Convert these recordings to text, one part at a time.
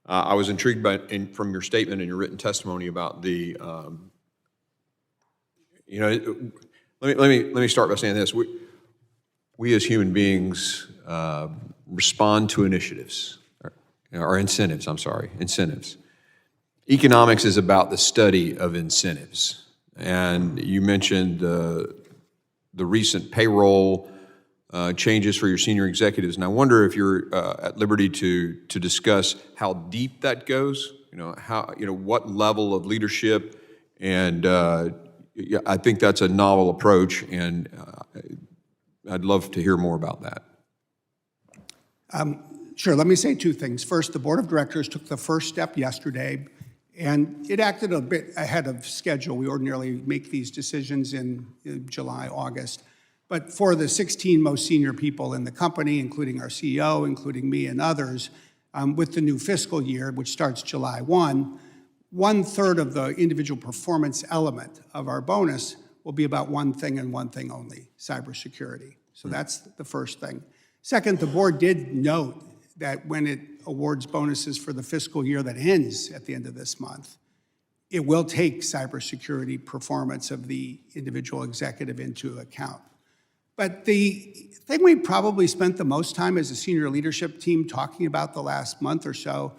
I was intrigued from your statement and your written testimony about the, let me start by saying this. We as human beings respond to initiatives, or incentives, incentives. Economics is about the study of incentives. And you mentioned the recent payroll changes for your senior executives, and I wonder if you're at liberty to discuss how deep that goes. What level of leadership, and I think that's a novel approach, and I'd love to hear more about that. Sure. Let me say two things. First, the board of directors took the first step yesterday, and it acted a bit ahead of schedule. We ordinarily make these decisions in July, August. But for the 16 most senior people in the company, including our CEO, including me and others, with the new fiscal year, which starts July 1, 1/3 of the individual performance element of our bonus will be about one thing and one thing only: cybersecurity. So that's the first thing. Second, the board did note that when it awards bonuses for the fiscal year that ends at the end of this month, it will take cybersecurity performance of the individual executive into account. But the thing we probably spent the most time as a senior leadership team talking about the last month or so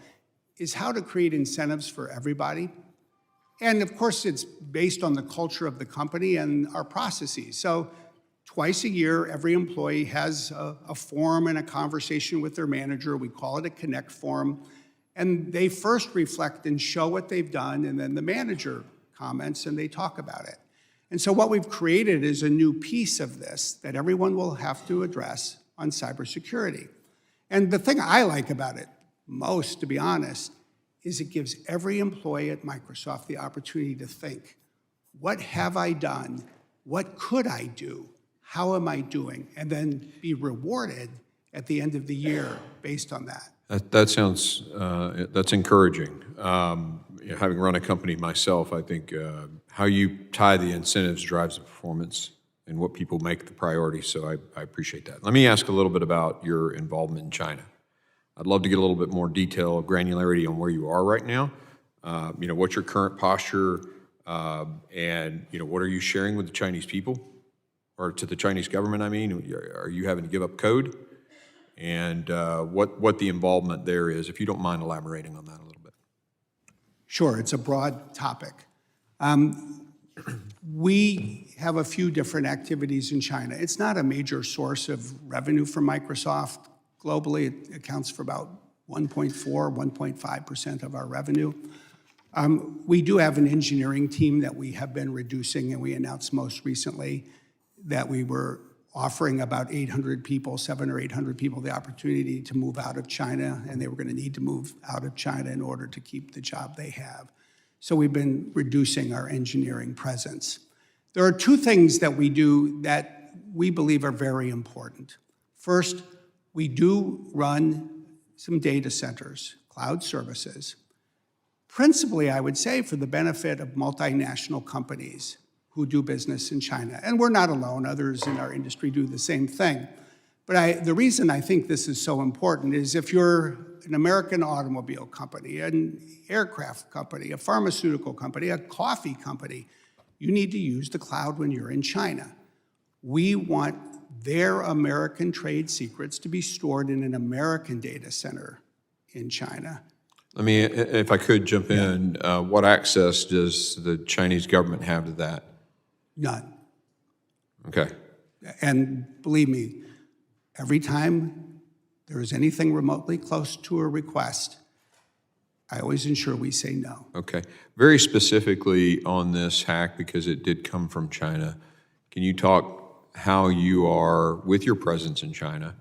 is how to create incentives for everybody. And of course, it's based on the culture of the company and our processes. So twice a year, every employee has a forum and a conversation with their manager. We call it a Connect forum. And they first reflect and show what they've done, and then the manager comments and they talk about it. And so what we've created is a new piece of this that everyone will have to address on cybersecurity. And the thing I like about it most, to be honest, is it gives every employee at Microsoft the opportunity to think, what have I done? What could I do? How am I doing? And then be rewarded at the end of the year based on that. That sounds, that's encouraging. Having run a company myself, I think how you tie the incentives drives the performance and what people make the priority, so I appreciate that. Let me ask a little bit about your involvement in China. I'd love to get a little bit more detail, granularity on where you are right now. What's your current posture, and what are you sharing with the Chinese people, or to the Chinese government, I mean? Are you having to give up code? And what the involvement there is, if you don't mind elaborating on that a little bit. Sure, it's a broad topic. We have a few different activities in China. It's not a major source of revenue for Microsoft. Globally, it accounts for about 1.4, 1.5% of our revenue. We do have an engineering team that we have been reducing, and we announced most recently that we were offering about 800 people, 700 or 800 people, the opportunity to move out of China, and they were going to need to move out of China in order to keep the job they have. So we've been reducing our engineering presence. There are two things that we do that we believe are very important. First, we do run some data centers, cloud services, principally, I would say, for the benefit of multinational companies who do business in China. And we're not alone. Others in our industry do the same thing. But the reason I think this is so important is if you're an American automobile company, an aircraft company, a pharmaceutical company, a coffee company, you need to use the cloud when you're in China. We want their American trade secrets to be stored in an American data center in China. Let me, if I could jump in, what access does the Chinese government have to that? None. Okay. And believe me, every time there is anything remotely close to a request, I always ensure we say no. Okay. Very specifically on this hack, because it did come from China, can you talk how you are, with your presence in China,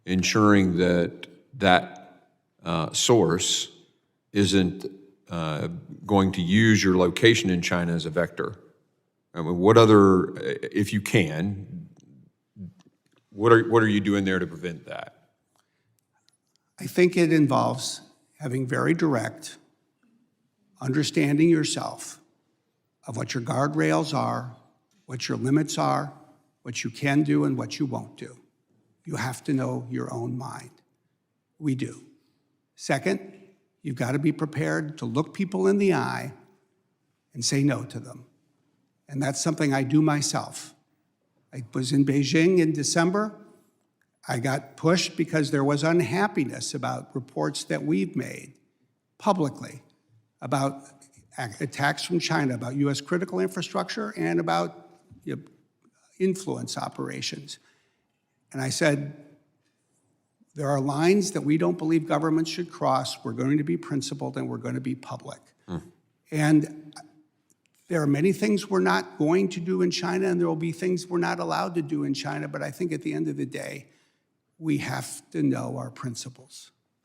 ensuring that that source isn't going to use your location in China as a vector? I mean, what other, if you can, what are you doing there to prevent that? I think it involves having very direct understanding yourself of what your guardrails are, what your limits are, what you can do and what you won't do. You have to know your own mind. We do. Second, You've got to be prepared to look people in the eye and say no to them. And that's something I do myself. I was in Beijing in December. I got pushed because there was unhappiness about reports that we've made publicly about attacks from China, about U.S. critical infrastructure, and about influence operations. And I said, there are lines that we don't believe governments should cross. We're going to be principled and we're going to be public. And there are many things we're not going to do in China, and there will be things we're not allowed to do in China, but I think at the end of the day, we have to know our principles.